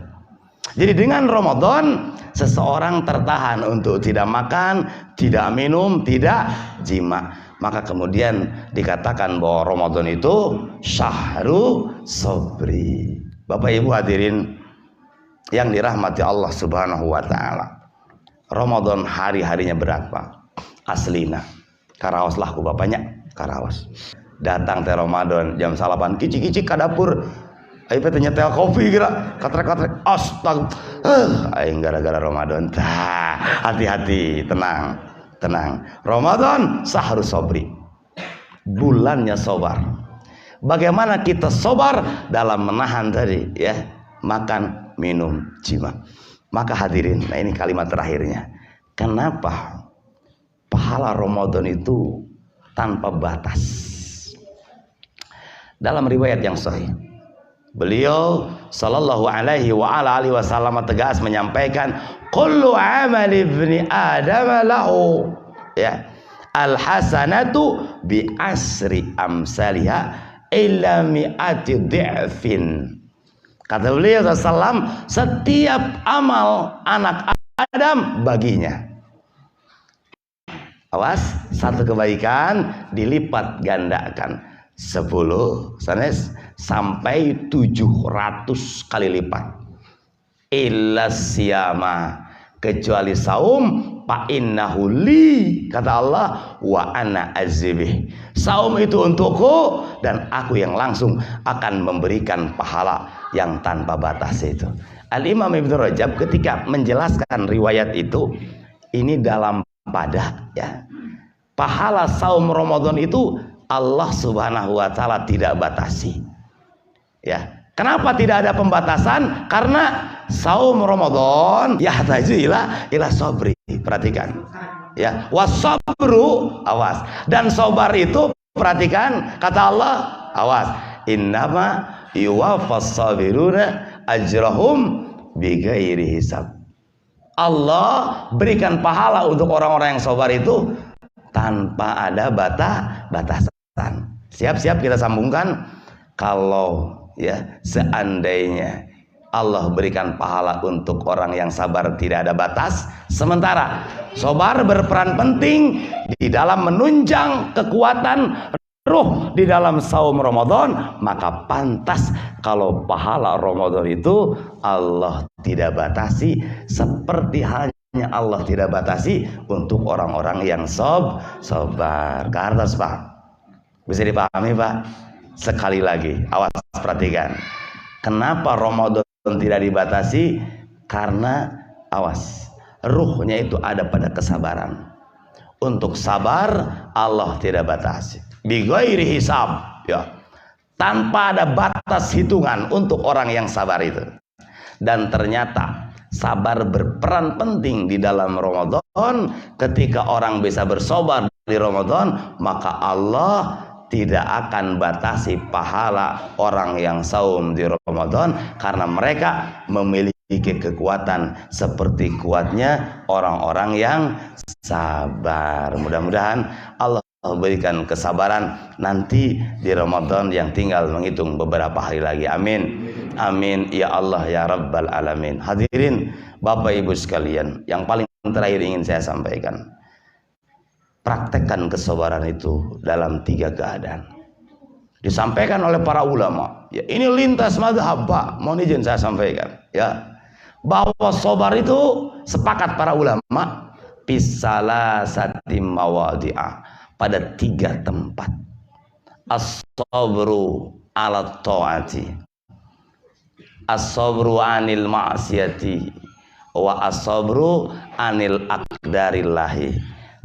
Jadi dengan Ramadan seseorang tertahan untuk tidak makan, tidak minum, tidak jima. Maka kemudian dikatakan bahwa Ramadan itu syahru sabri. Bapak Ibu hadirin yang dirahmati Allah Subhanahu wa taala. Ramadan hari-harinya berapa? Aslina. Karaos lah ku bapaknya, karaos. Datang teh Ramadan jam 8 kicik-kicik ka dapur. Ayo teh nyetel kopi kira, katrek-katrek. Astagfirullah. Aing gara-gara Ramadan. Tah, hati-hati, tenang. Tenang, Ramadan sahru sabri, bulannya sabar. Bagaimana kita sabar dalam menahan tadi ya, makan, minum, jima. Maka hadirin, nah ini kalimat terakhirnya. Kenapa pahala Ramadan itu tanpa batas? Dalam riwayat yang sahih, beliau sallallahu alaihi wa ala alihi wasallam tegas menyampaikan, kullu amal ibni adam lahu ya al hasanatu bi asri amsalha illa mi'ati dhi'fin. Kata beliau sallallahu, setiap amal anak Adam baginya, awas, satu kebaikan dilipat gandakan 10 sanes sampai 700 kali lipat. Illa siyama, kecuali saum, fa innahu li, kata Allah, wa ana azibih. Saum itu untukku dan aku yang langsung akan memberikan pahala yang tanpa batas itu. Al-Imam Ibnu Rajab ketika menjelaskan riwayat itu, ini dalam padah ya. Pahala saum Ramadan itu Allah Subhanahu wa taala tidak batasi. Ya. Kenapa tidak ada pembatasan? Karena saum Ramadan yahtaju ila sabri. Perhatikan. Ya, wasabru, awas. Dan sabar itu perhatikan kata Allah, awas. Innama yuwaffas sabiruna ajrahum bighairi hisab. Allah berikan pahala untuk orang-orang yang sabar itu tanpa ada batasan. Siap-siap kita sambungkan. Kalau ya seandainya Allah berikan pahala untuk orang yang sabar tidak ada batas, sementara sabar berperan penting di dalam menunjang kekuatan ruh di dalam saum Ramadan, maka pantas kalau pahala Ramadan itu Allah tidak batasi, seperti halnya Allah tidak batasi untuk orang-orang yang sabar. Karena Pak, bisa dipahami Pak? Sekali lagi, awas perhatikan. Kenapa Ramadan tidak dibatasi? Karena awas, ruhnya itu ada pada kesabaran. Untuk sabar Allah tidak batasi. Bighairi hisab, ya. Tanpa ada batas hitungan untuk orang yang sabar itu. Dan ternyata sabar berperan penting di dalam Ramadan. Ketika orang bisa bersabar di Ramadan, maka Allah tidak akan batasi pahala orang yang saum di Ramadan, karena mereka memiliki kekuatan seperti kuatnya orang-orang yang sabar. Mudah-mudahan Allah berikan kesabaran nanti di Ramadan yang tinggal menghitung beberapa hari lagi. Amin. Amin ya Allah ya Rabbal Alamin. Hadirin Bapak Ibu sekalian, yang paling terakhir ingin saya sampaikan, praktekkan kesabaran itu dalam 3 keadaan. Disampaikan oleh para ulama. Ya, ini lintas mazhab Pak. Mohon izin saya sampaikan. Ya, bahwa sabar itu sepakat para ulama pisala satim mawadi'ah, pada 3 tempat. As-sabru ala ta'ati, as-sabru anil ma'siyati, wa as-sabru anil aqdarillahi.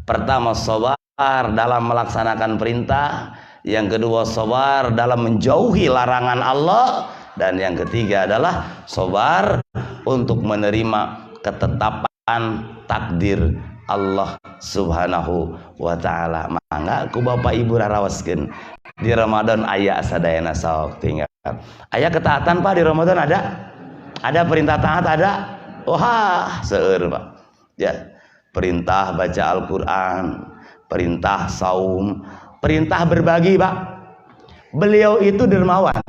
Pertama sabar dalam melaksanakan perintah, yang kedua sabar dalam menjauhi larangan Allah, dan yang ketiga adalah sabar untuk menerima ketetapan takdir Allah subhanahu wa ta'ala. Mangga ku bapak ibu rarawaskeun di Ramadan aya sadayana saok tinggal. Aya ketaatan Pak di Ramadan ada? Ada perintah taat ada? Wah, seueur Pak. Ya, perintah baca Al-Qur'an, perintah saum, perintah berbagi Pak. Beliau itu dermawan.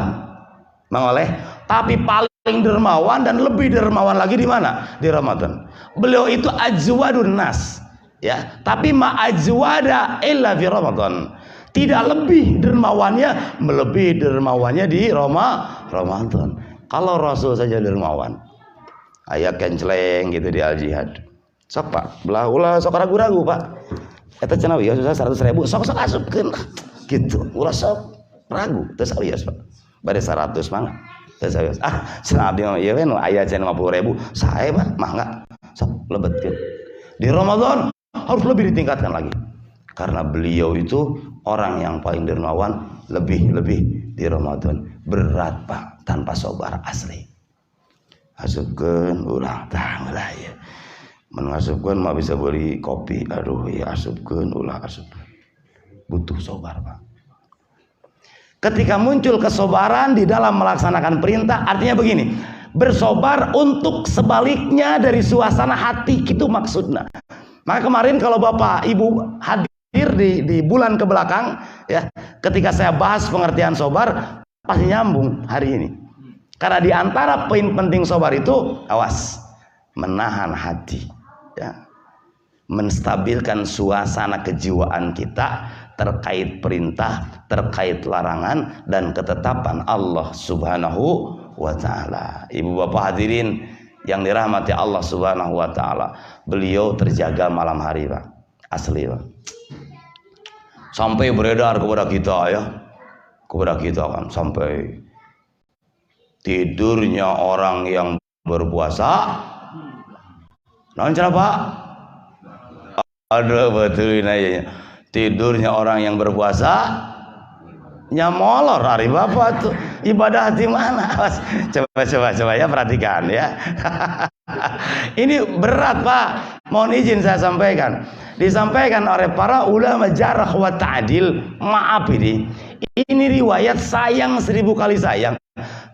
Mengoleh, tapi paling dermawan dan lebih dermawan lagi di mana? Di Ramadan. Beliau itu ajwadun nas, ya. Tapi ma ajwada illa fi Ramadan. Tidak lebih dermawannya, melebihi dermawannya di Ramadan. Kalau Rasul saja dermawan, ayat kenceleng gitu di Al-Jihad. Sok Pak, belah ulah sok ragu-ragu Pak. Eta cenah wios 100.000 sok-sok asupkeun gitu. Ulah sok ragu, teu sawios Pak. Bade 100 mangga. Teu sawios. Cenah abdi mah ieu we nu aya cenah 50.000, sae Pak, mangga. Sok lebetkeun. Di Ramadan harus lebih ditingkatkan lagi. Karena beliau itu orang yang paling dermawan, lebih di Ramadan. Berat Pak, tanpa sabar asli. Asupkeun ulah tah lah ya. Mun ngasupkeun mah bisa beli kopi. Aduh ya asupkeun ulah asup. Butuh sabar Pak. Ketika muncul kesabaran di dalam melaksanakan perintah, artinya begini, bersabar untuk sebaliknya dari suasana hati, itu maksudnya. Maka kemarin kalau Bapak Ibu hadir di bulan ke belakang, ya, ketika saya bahas pengertian sabar, pasti nyambung hari ini. Karena di antara poin penting sabar itu, awas, menahan hati, ya, menstabilkan suasana kejiwaan kita terkait perintah, terkait larangan, dan ketetapan Allah subhanahu wa ta'ala. Ibu bapak hadirin yang dirahmati Allah subhanahu wa ta'ala, beliau terjaga malam hari Pak, asli Pak, sampai beredar kepada kita ya, kepada kita kan, sampai tidurnya orang yang berpuasa naon cara Pak? Ada betul ini, tidurnya orang yang berpuasa nyamolor hari Bapak tuh. Ibadah hati mana? Coba ya, perhatikan ya. Ini berat Pak, mohon izin saya sampaikan. Disampaikan oleh para ulama jarh wa ta'dil. Maaf ini riwayat sayang 1000 kali sayang.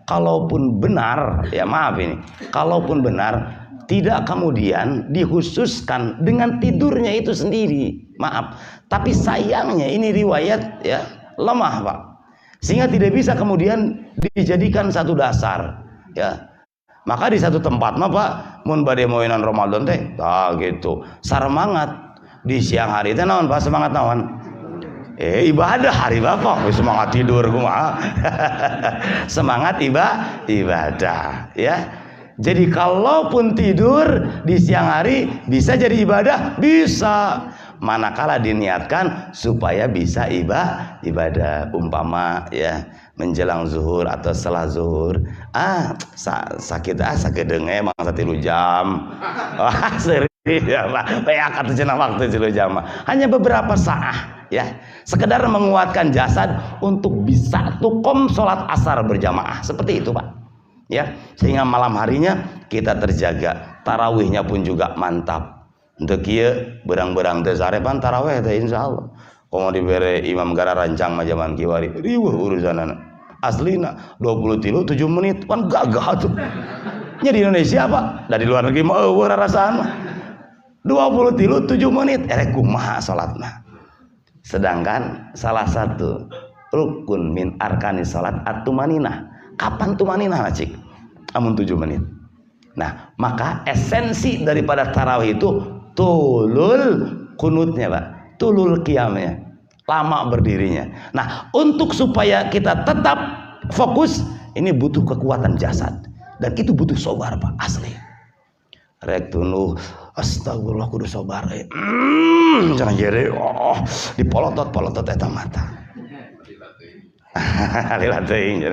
Kalaupun benar, ya maaf ini, kalaupun benar, tidak kemudian dikhususkan dengan tidurnya itu sendiri, maaf. Tapi sayangnya ini riwayat ya lemah Pak, sehingga tidak bisa kemudian dijadikan satu dasar, ya. Maka di satu tempat mah Pak, mun bade moenan Ramadan teh, gitu. Semangat di siang hari teh naon Pak, semangat naon? Ibadah hari Bapak, semangat tidur kumaha. Semangat ibadah, ya. Jadi kalaupun tidur di siang hari bisa jadi ibadah, bisa. Manakala diniatkan supaya bisa ibadah, umpama ya menjelang zuhur atau setelah zuhur, sakit denge mangsa 3 jam. Wah, serius ya Pak. Kayak kata cenah waktu 3 jam. Hanya beberapa saat ya, sekedar menguatkan jasad untuk bisa tukom sholat asar berjamaah, seperti itu Pak. Ya, sehingga malam harinya kita terjaga, tarawihnya pun juga mantap. Untuk kieu berang-berang teh sarepan tarawih teh insyaallah. Komo dibere imam gara rancang mah zaman kiwari. Riweuh urusanana. Aslina 23 7 menit kan gagah tuh. Nya di Indonesia Pak, dari luar negeri mah eueuh rarasaan mah. 23 7 menit erek kumaha salatna. Sedangkan salah satu rukun min arkani salat at-tumaninah. Kapan tumaninah cik? Amun 7 menit. Nah, maka esensi daripada tarawih itu tulul kunutnya Pak, tulul qiyamnya, lama berdirinya. Nah, untuk supaya kita tetap fokus, ini butuh kekuatan jasad, dan itu butuh sabar Pak, asli. Rek tunuh, astagfirullah kudu sabar. Jangan jere, dipolotot eta mata. Lila teuing.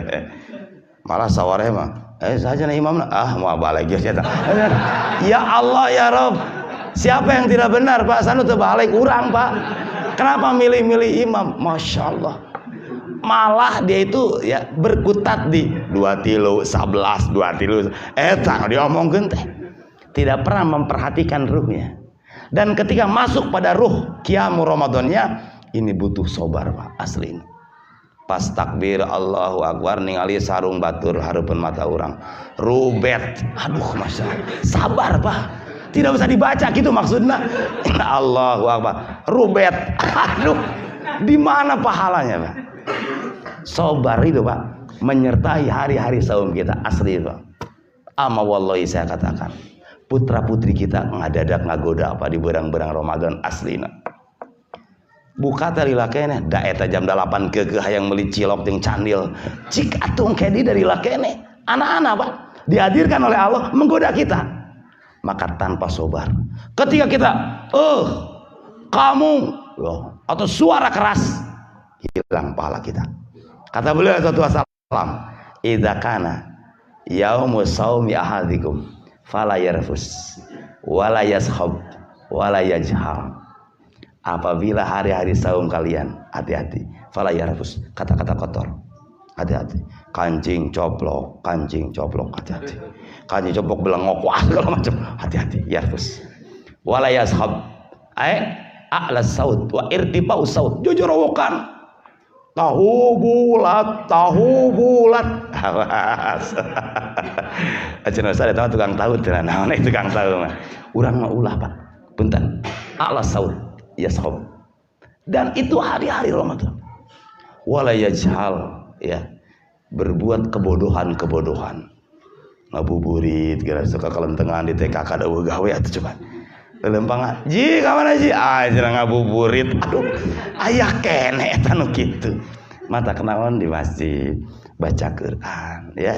Malah saware mah saja nih imam mau balik ya. Ya Allah ya Rob, siapa yang tidak benar Pak? Sanu terbalik urang Pak. Kenapa milih-milih imam? Masya Allah. Malah dia itu ya berkutat di 2 tilu 11 2 tilu tak diomongkeun teh. Tidak pernah memperhatikan ruhnya. Dan ketika masuk pada ruh qiyamu Ramadannya, ini butuh sabar Pak, asli ini. Pas takbir Allahu Akbar ningali sarung batur hareupeun mata orang rubet, aduh masya Allah. Sabar Pak, tidak bisa dibaca gitu maksudnya. Allahu Akbar rubet, aduh di mana pahalanya Pak? Sabar itu Pak menyertai hari-hari saum kita, asli Pak. Ama wallahi saya katakan putra putri kita ngadadak ngagoda apa di berang-berang Ramadan aslina. Buka tadi lakene da eta jam 8 keukeuh hayang meuli cilok jeung candil. Cik atung kedi dari lakene. Anak-anak Pak dihadirkan oleh Allah menggoda kita. Maka tanpa sabar. Ketika kita kamu atau suara keras, hilang pahala kita. Kata beliau sallallahu alaihi wasallam, "Idza kana yaumu shaumi ahadikum fala yarfus wala yashab wala yajhal." Apabila hari-hari saum kalian, hati-hati, fala yarfus, kata-kata kotor, hati-hati, kancing coplok, hati-hati, kancing coplok belengok, wah segala macam, hati-hati, yarfus, wala yashab, a'la saut wa irtifa'u saut, jojorowokan, tahu bulat, awas, aja saya tahu tukang tahu, nah itu tukang tahu mah, urang mah ulah Pak, punten, a'la saut. Yashab. Dan itu hari-hari Ramadan. Wala yajhal, ya, berbuat kebodohan. Ngabuburit, gara suka kelentengan di TKK ada gawe atuh coba. Lempang, ji ka mana ji? Cenah ngabuburit. Aduh, aya kene eta nu kitu. Mata kenaon di masjid, baca Quran, ya.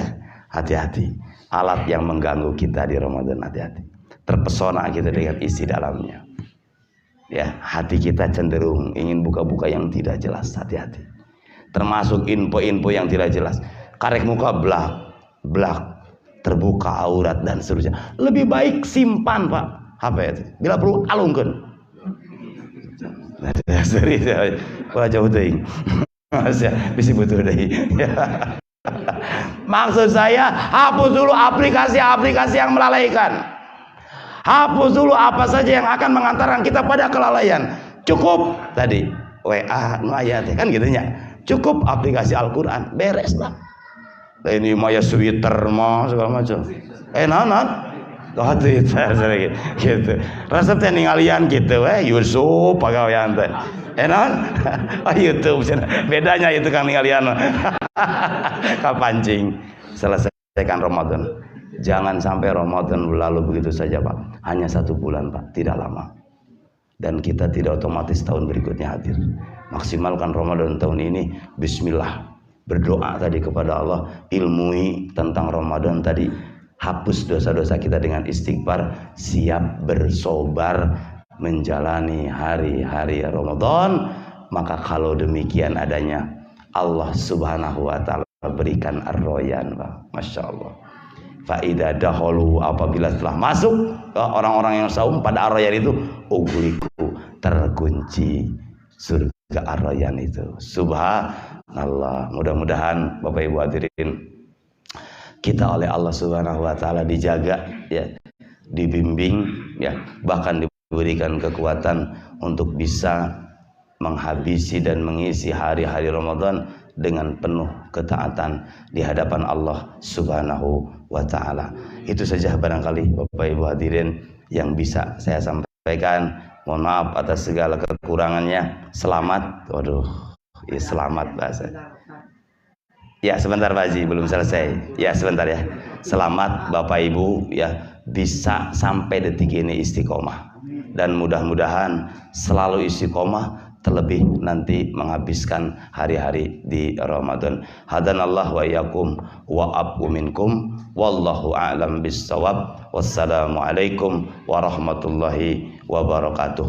Hati-hati. Alat yang mengganggu kita di Ramadan, hati-hati. Terpesona kita dengan isi dalamnya. Ya, hati kita cenderung ingin buka-buka yang tidak jelas, hati-hati. Termasuk info-info yang tidak jelas. Karek muka blak, terbuka aurat dan seterusnya. Lebih baik simpan Pak HP itu. Bila perlu alungkeun. Serius ya. Wah jauh teuing. Bisa butuh deui. Maksud saya hapus dulu aplikasi-aplikasi yang melalaikan. Hapus dulu apa saja yang akan mengantarkan kita pada kelalaian. Cukup tadi WA ayat kan gitunya. Cukup aplikasi Al-Qur'an, beres lah. Ini maya Twitter mah segala macam. Naon? Kau Twitter gitu. Resepnya ningalian gitu Yusuf pagawean teh. Naon? YouTube bedanya itu kan ningalian. Kapancing. Selesaikan Ramadan. Jangan sampai Ramadan berlalu begitu saja Pak. Hanya 1 bulan Pak, tidak lama. Dan kita tidak otomatis tahun berikutnya hadir. Maksimalkan Ramadan tahun ini. Bismillah. Berdoa tadi kepada Allah. Ilmui tentang Ramadan tadi. Hapus dosa-dosa kita dengan istighfar. Siap bersobar menjalani hari-hari Ramadan. Maka kalau demikian adanya, Allah subhanahu wa ta'ala berikan ar-royan Pak. Masya Allah. Faidah dahulu, apabila setelah masuk orang-orang yang saum pada ar-rayyan itu, ugliku, terkunci surga ar-rayyan itu. Subhanallah. Mudah-mudahan Bapak Ibu hadirin, kita oleh Allah Subhanahu wa taala dijaga ya, dibimbing ya, bahkan diberikan kekuatan untuk bisa menghabisi dan mengisi hari-hari Ramadan dengan penuh ketaatan di hadapan Allah Subhanahu wa ta'ala. Itu saja barangkali Bapak Ibu hadirin yang bisa saya sampaikan. Mohon maaf atas segala kekurangannya. Selamat. Waduh, ya selamat bahasa. Ya sebentar Pak Haji, belum selesai. Ya sebentar ya. Selamat Bapak Ibu ya, bisa sampai detik ini istiqomah. Dan mudah-mudahan selalu istiqomah, terlebih nanti menghabiskan hari-hari di Ramadan. Hadanallah wa iyyakum wa abu minkum wallahu a'lam bissawab. Wassalamualaikum warahmatullahi wabarakatuh.